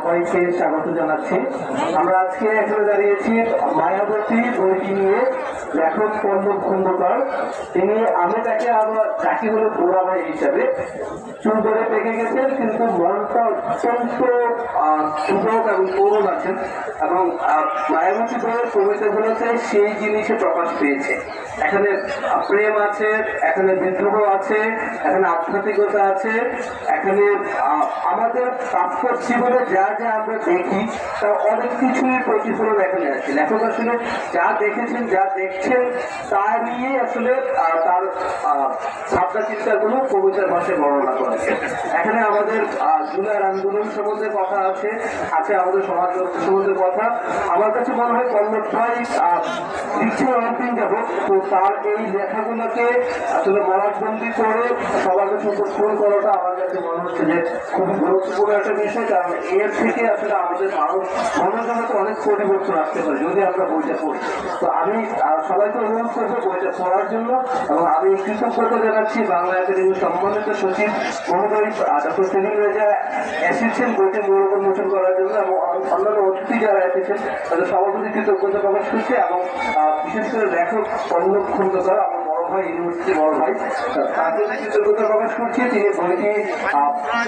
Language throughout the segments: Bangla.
সবাইকে স্বাগত জানাচ্ছি। আমরা আজকে এখানে দাঁড়িয়েছি মায়াবতী বইটি নিয়ে। লেখক পল্লব খন্দকার, তিনি আমি তাকে আবার ডাকি হলো বুড়া ভাই হিসাবে। চুল ধরে পেকে গেছেন, কিন্তু মনটা অত্যন্ত যুবক এবং তরুণ আছেন, এবং মায়াবতী বইয়ের কবিতাগুলোতে সেই জিনিসে প্রকাশ পেয়েছে। এখানে প্রেম আছে, এখানে বিদ্রোহ আছে, এখানে আধ্যাত্মিকতা আছে, এখানে আমাদের বাস্তব জীবনে যা যা আমরা দেখি তার অনেক কিছুই প্রতিফলন এখানে আছে। লেখক আসলে যা দেখেছেন, যা দেখছেন, তা নিয়ে আসলে তার ভাবনা চিন্তাগুলো কবিতার ভাষায় বর্ণনা করেছে। এখানে আমাদের জুলাইয়ের আন্দোলন সম্বন্ধে কথা আছে, আমাদের সমাজ সম্বন্ধে কথা। আমার কাছে মনে হয় পল্লব ভাই লিখছেন অনেকদিন যাবত, তো তার এই লেখাগুলোকে আসলে মরাবন্দি করে সবার কাছে উপস্থাপন করাটা আমার কাছে মনে হচ্ছে যে খুবই গুরুত্বপূর্ণ একটা বিষয়। কারণ এর থেকে আসলে আমাদের মনোজগতে অনেক পরিবর্তন আসতে পারে যদি আমরা বইটা পড়ি। তো আমি সবাইকে অনুরোধ করবো বইটা পড়ার জন্য, এবং আমি কৃতজ্ঞতা জানাচ্ছি বাংলা একাডেমির সম্মানিত সচিব মহোদয় ডক্টর সেলিম রেজা এসেছেন বইটি মোচন করার জন্য, এবং অন্যান্য অতিথি যারা এসেছেন তাদের সবার প্রতি কৃতজ্ঞতা প্রকাশ করছে। এবং বিশেষ করে লেখক পল্লব খন্দকার, আমার বড় ভাই, ইউনিভার্সিটি বড় ভাই, তাকে কৃতজ্ঞতা প্রকাশ করছি। তিনি বইটি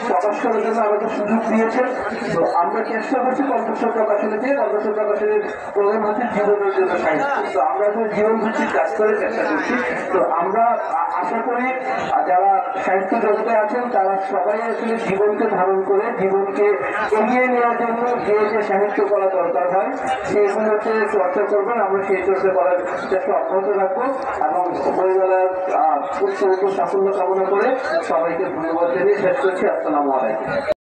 প্রকাশ করার জন্য আমাকে সুযোগ দিয়েছেন। তো আমরা চেষ্টা করছি কণ্ঠস্বর প্রকাশনীতে। কণ্ঠস্বর প্রকাশনীর প্রধান হচ্ছে জীবনের জন্য সাহিত্য। তো আমরা আসলে জীবন ভিত্তিক কাজ করে চেষ্টা করছি। তো আমরা আশা করি যারা সাহিত্য জগতে আছেন তারা সবাই আসলে জীবনকে ধারণ করে জীবনকে এগিয়ে নেওয়ার জন্য যে যে সাহিত্য করা দরকার হয় সেইগুলো হচ্ছে চর্চা করবেন। আমরা সেই চর্চা করার চেষ্টা অব্যাহত রাখবো, এবং বইমেলার উচ্চ সাফল্য কামনা করে সবাইকে ধন্যবাদ জানিয়ে শেষ করছি। আসসালামু আলাইকুম।